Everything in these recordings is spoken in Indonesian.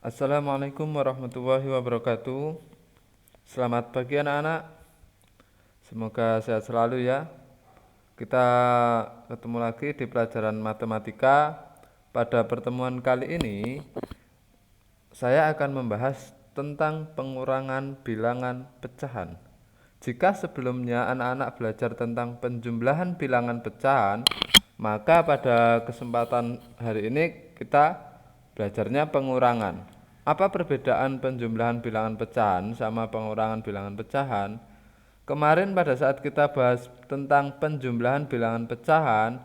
Assalamualaikum warahmatullahi wabarakatuh. Selamat pagi anak-anak. Semoga sehat selalu ya. Kita ketemu lagi di pelajaran matematika. Pada pertemuan kali ini, saya akan membahas tentang pengurangan bilangan pecahan. Jika sebelumnya anak-anak belajar tentang penjumlahan bilangan pecahan, maka pada kesempatan hari ini kita belajarnya pengurangan. Apa perbedaan penjumlahan bilangan pecahan sama pengurangan bilangan pecahan? Kemarin pada saat kita bahas tentang penjumlahan bilangan pecahan,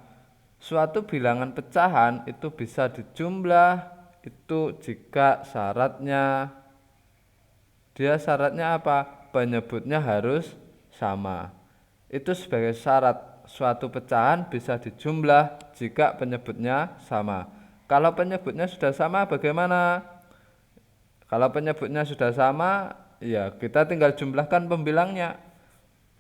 suatu bilangan pecahan itu bisa dijumlah itu jika syaratnya apa? Penyebutnya harus sama. Itu sebagai syarat suatu pecahan bisa dijumlah jika penyebutnya sama. Kalau penyebutnya sudah sama bagaimana? Kalau penyebutnya sudah sama, ya kita tinggal jumlahkan pembilangnya.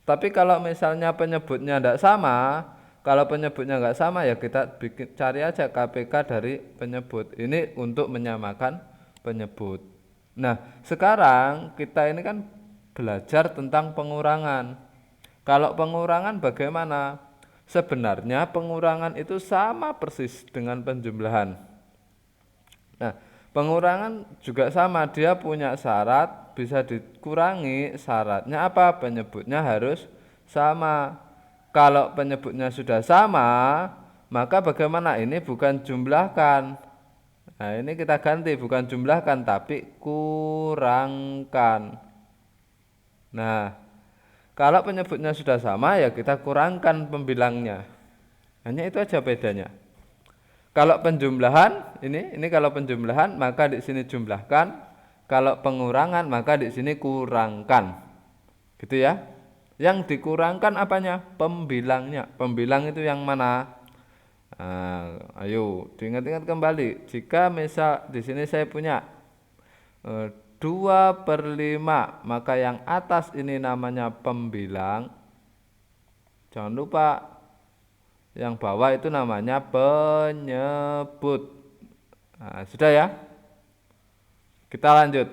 Tapi kalau misalnya penyebutnya tidak sama, kalau penyebutnya nggak sama ya kita cari aja KPK dari penyebut. Ini untuk menyamakan penyebut. Nah, sekarang kita ini kan belajar tentang pengurangan. Kalau pengurangan bagaimana? Sebenarnya pengurangan itu sama persis dengan penjumlahan. Nah, pengurangan juga sama, dia punya syarat, bisa dikurangi, syaratnya apa? Penyebutnya harus sama. Kalau penyebutnya sudah sama, maka bagaimana? Ini bukan jumlahkan. Nah, ini kita ganti, bukan jumlahkan, tapi kurangkan. Nah, kalau penyebutnya sudah sama, ya kita kurangkan pembilangnya. Hanya itu aja bedanya. Kalau penjumlahan ini kalau penjumlahan maka di sini jumlahkan, kalau pengurangan maka di sini kurangkan. Gitu ya. Yang dikurangkan apanya? Pembilangnya. Pembilang itu yang mana? Nah, ayo diingat-ingat kembali. Jika misal di sini saya punya 2/5, maka yang atas ini namanya pembilang. Jangan lupa yang bawah itu namanya penyebut. Nah, sudah ya. Kita lanjut.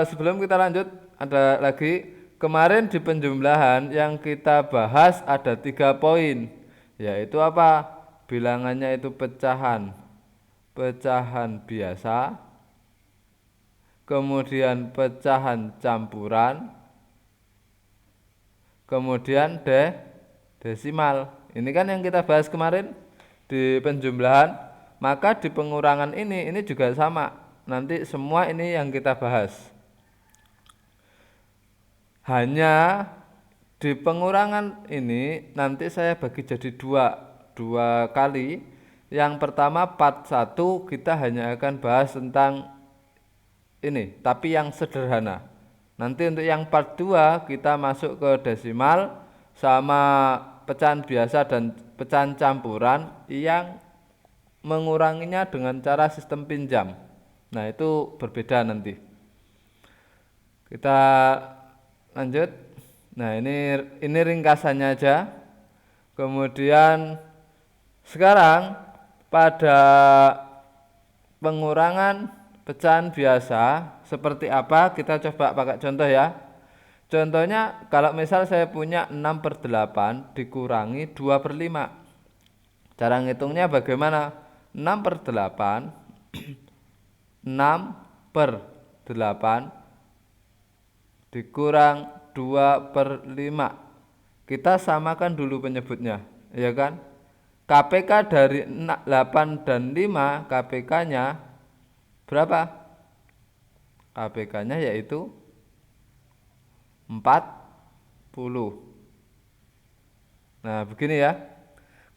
Sebelum kita lanjut, ada lagi. Kemarin di penjumlahan yang kita bahas ada 3 poin. Yaitu apa? Bilangannya itu pecahan. Pecahan biasa. Kemudian pecahan campuran. Kemudian desimal. Ini kan yang kita bahas kemarin di penjumlahan. Maka di pengurangan ini juga sama. Nanti semua ini yang kita bahas. Hanya di pengurangan ini nanti saya bagi jadi dua kali. Yang pertama part 1 kita hanya akan bahas tentang ini, tapi yang sederhana. Nanti untuk yang part 2 kita masuk ke desimal sama pecahan biasa dan pecahan campuran yang menguranginya dengan cara sistem pinjam. Nah, itu berbeda nanti. Kita lanjut. Nah, ini ringkasannya aja. Kemudian sekarang pada pengurangan pecahan biasa seperti apa? Kita coba pakai contoh ya. Contohnya kalau misal saya punya 6/8 dikurangi 2/5. Cara ngitungnya bagaimana? 6/8 6/8 dikurang 2/5. Kita samakan dulu penyebutnya, ya kan? KPK dari 8 dan 5, KPK-nya berapa? KPK-nya yaitu 40. Nah, begini ya.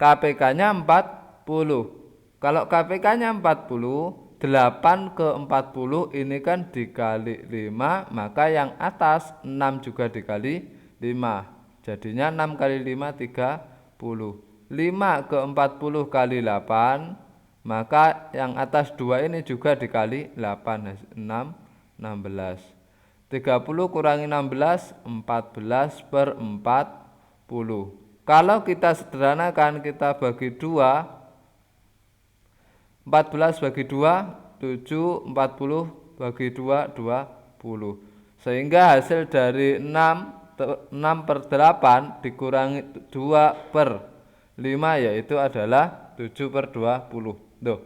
KPK-nya 40. Kalau KPK-nya 40, 8 ke 40 ini kan dikali 5, maka yang atas 6 juga dikali 5. Jadinya 6 kali 5, 30. 5 ke 40 kali 8, maka yang atas 2 ini juga dikali 8. 6, 16. 30 kurangi 16, 14/40. Kalau kita sederhanakan, kita bagi 2, 14 bagi 2 7, 40 bagi 2, 20. Sehingga hasil dari 6 per 8 dikurangi 2 per 5 yaitu adalah 7 per 20. Tuh,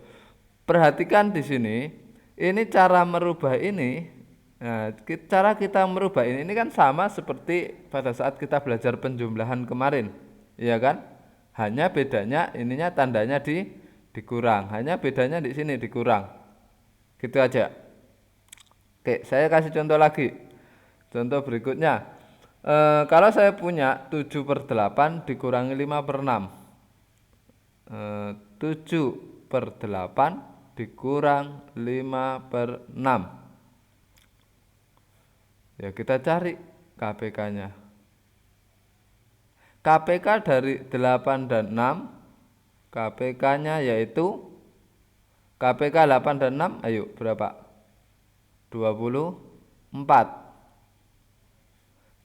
perhatikan di sini, ini cara merubah ini. Nah, cara kita merubah ini kan sama seperti pada saat kita belajar penjumlahan kemarin, iya kan? Hanya bedanya ininya tandanya dikurang, hanya bedanya di sini dikurang. Gitu aja. Oke, saya kasih contoh lagi. Contoh berikutnya, kalau saya punya 7 per 8 dikurangi 5 per 6. 7 per 8 dikurang 5 per 6. Ya, kita cari KPK-nya. KPK dari 8 dan 6, KPK-nya yaitu KPK 8 dan 6, ayo berapa? 24.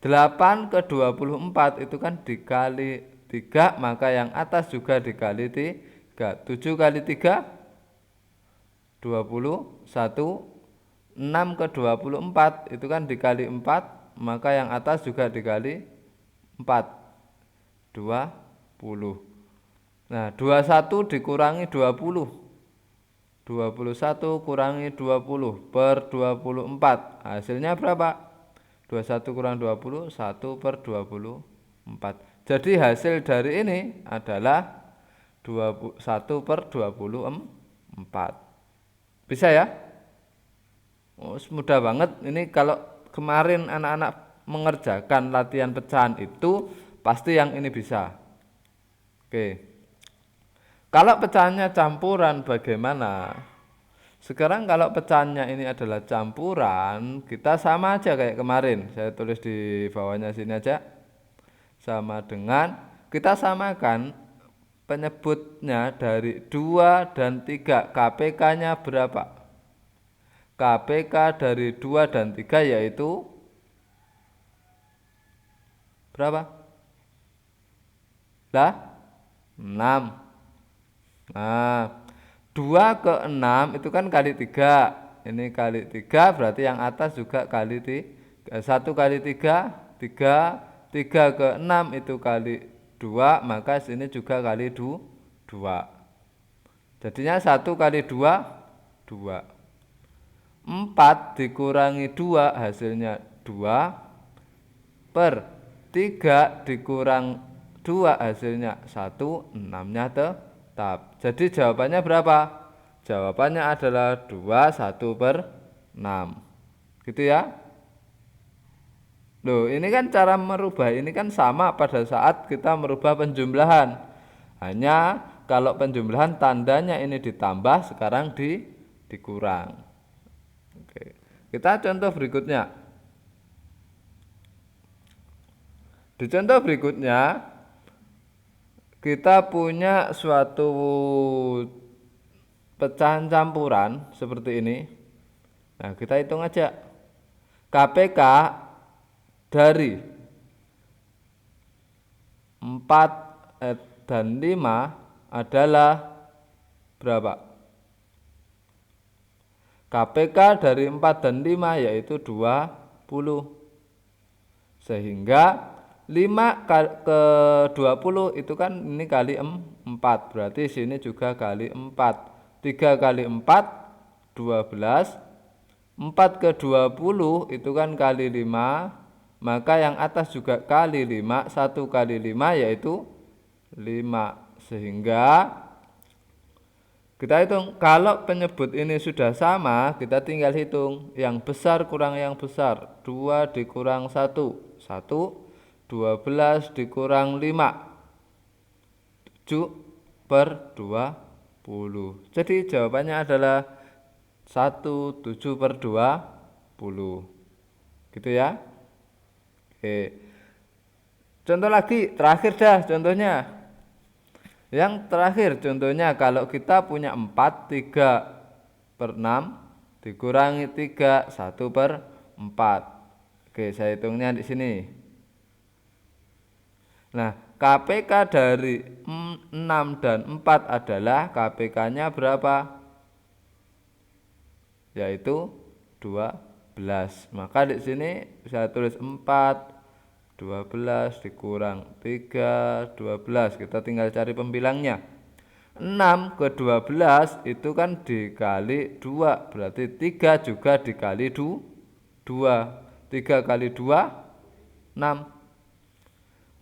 8 ke 24 itu kan dikali 3, maka yang atas juga dikali 3. 7 kali 3, 21. 6 ke 24 itu kan dikali 4, maka yang atas juga dikali 4, 20. Nah, 21 dikurangi 20, 21 kurangi 20 per 24, hasilnya berapa? 21 kurang 20, 1 per 24. Jadi hasil dari ini adalah 21 per 24. Bisa ya? Oh, mudah banget. Ini kalau kemarin anak-anak mengerjakan latihan pecahan itu pasti yang ini bisa. Oke. Kalau pecahannya campuran bagaimana? Sekarang kalau pecahannya ini adalah campuran, kita sama aja kayak kemarin. Saya tulis di bawahnya sini aja. Sama dengan kita samakan penyebutnya dari 2 dan 3. KPK-nya berapa? KPK dari 2 dan 3 yaitu berapa? Lah? 6. Nah, 2 ke 6 itu kan kali 3. Ini kali 3 berarti yang atas juga kali 3. 1 kali 3, 3. 3 ke 6 itu kali 2, maka sini juga kali 2. Jadinya 1 kali 2, 2. 4 dikurangi 2 hasilnya 2 per 3 dikurang 2 hasilnya 1, 6-nya tetap. Jadi jawabannya berapa? Jawabannya adalah 2, 1 per 6. Gitu ya. Loh, ini kan cara merubah ini kan sama pada saat kita merubah penjumlahan. Hanya kalau penjumlahan tandanya ini ditambah, sekarang dikurang. Oke. Kita contoh berikutnya. Di contoh berikutnya kita punya suatu pecahan campuran seperti ini. Nah, kita hitung aja. KPK dari 4 dan 5 adalah berapa? KPK dari 4 dan 5 yaitu 20. Sehingga 5 ke 20 itu kan ini kali 4. Berarti sini juga kali 4. 3 kali 4, 12. 4 ke 20 itu kan kali 5. Maka yang atas juga kali 5. 1 kali 5 yaitu 5. Sehingga kita hitung, kalau penyebut ini sudah sama, kita tinggal hitung. Yang besar kurang yang besar, 2 dikurang 1, 1. 12 dikurang 5, 7 per 20. Jadi jawabannya adalah 1, 7 per 20. Gitu ya. Oke. Contoh lagi, terakhir dah contohnya. Yang terakhir contohnya kalau kita punya 4, 3 per 6 dikurangi 3, 1 per 4. Oke, saya hitungnya di sini. Nah, KPK dari 6 dan 4 adalah KPK-nya berapa? yaitu 12. Maka di sini saya tulis 4, 12 dikurang 3, 12. Kita tinggal cari pembilangnya. 6 ke 12 itu kan dikali 2, berarti 3 juga dikali 2. 3 kali 2, 6.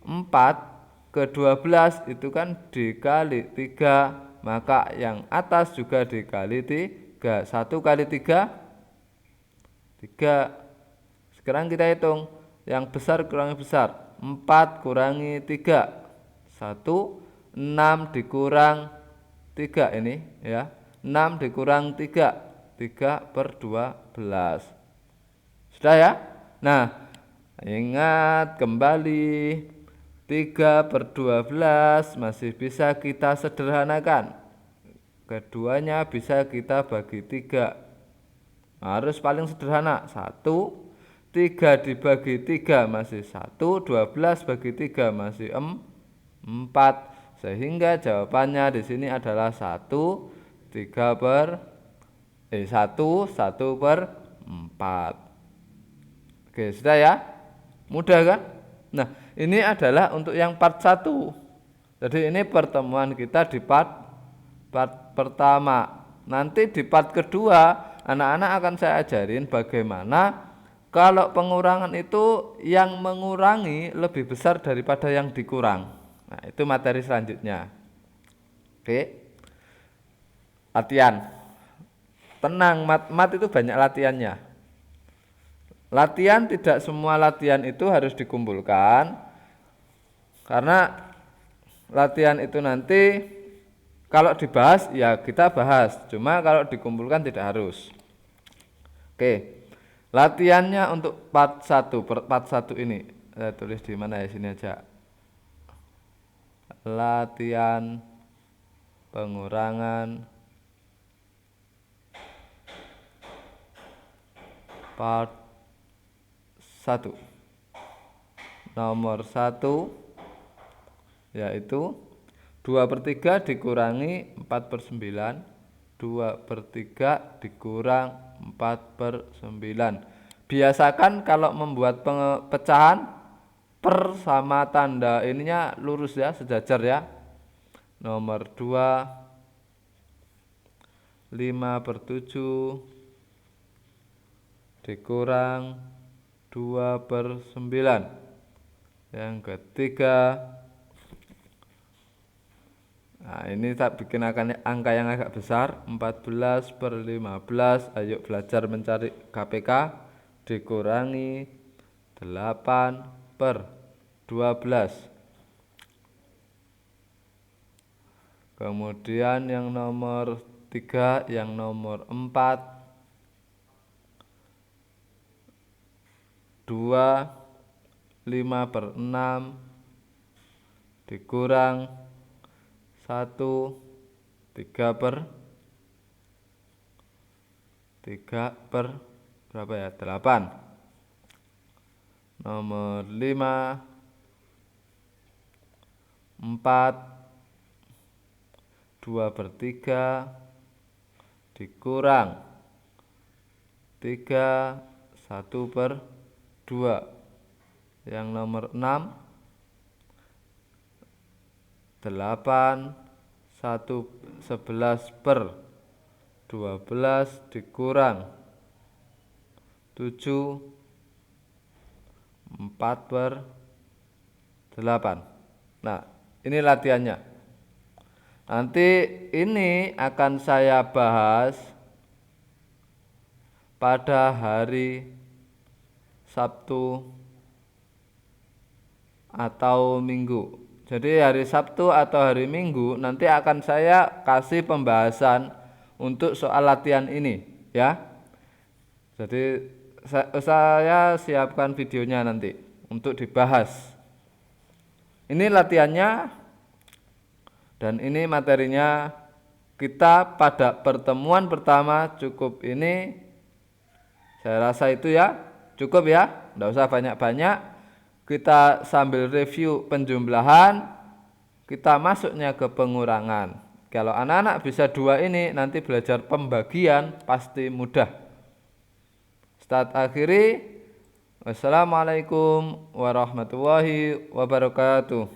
4 ke 12 itu kan dikali 3, maka yang atas juga dikali 3. 1 kali 3, 3. Sekarang kita hitung, yang besar kurangi besar. 4 kurangi 3, 1. 6 dikurang 3 ini ya. 6 dikurang 3, 3/12. Sudah ya? Nah, ingat kembali 3/12 masih bisa kita sederhanakan. Keduanya bisa kita bagi 3. Harus paling sederhana. 1, 3 dibagi 3 masih 1, 12 bagi 3 masih 4. Sehingga jawabannya di sini adalah 1, 1/4. Oke, sudah ya? Mudah kan? Nah, ini adalah untuk yang part 1. Jadi ini pertemuan kita di part pertama. Nanti di part kedua, anak-anak akan saya ajarin bagaimana kalau pengurangan itu yang mengurangi lebih besar daripada yang dikurang. Nah, itu materi selanjutnya. Oke. Latihan. Tenang, mat itu banyak latihannya. Latihan tidak semua latihan itu harus dikumpulkan, karena latihan itu nanti kalau dibahas ya kita bahas, cuma kalau dikumpulkan tidak harus. Oke, latihannya untuk part 1 ini saya tulis di mana ya, sini aja. Latihan pengurangan part 1 nomor 1 yaitu 2/3 dikurangi 4/9, 2/3 dikurang 4/9. Biasakan kalau membuat pecahan per sama tanda ininya lurus ya, sejajar ya. Nomor 2, 5/7 dikurang 2/9. Yang ketiga, nah ini tak bikin angka yang agak besar, 14/15. Ayo belajar mencari KPK. Dikurangi 8/12. Kemudian yang nomor 3, yang nomor 4, 2, 5/6 dikurang 1, 3 per berapa ya, 8. Nomor 5, 4, 2/3 dikurang 3, 1/2. Yang nomor 6, 8, 11/12 dikurang 7, 4/8. Nah, ini latihannya. Nanti ini akan saya bahas pada hari Sabtu atau Minggu. Jadi hari Sabtu atau hari Minggu nanti akan saya kasih pembahasan untuk soal latihan ini ya. Jadi saya siapkan videonya nanti untuk dibahas. Ini latihannya dan ini materinya. Kita pada pertemuan pertama cukup ini. Saya rasa itu ya, cukup ya, tidak usah banyak-banyak. Kita sambil review penjumlahan, kita masuknya ke pengurangan. Kalau anak-anak bisa 2 ini, nanti belajar pembagian pasti mudah. Ustaz akhiri. Wassalamualaikum warahmatullahi wabarakatuh.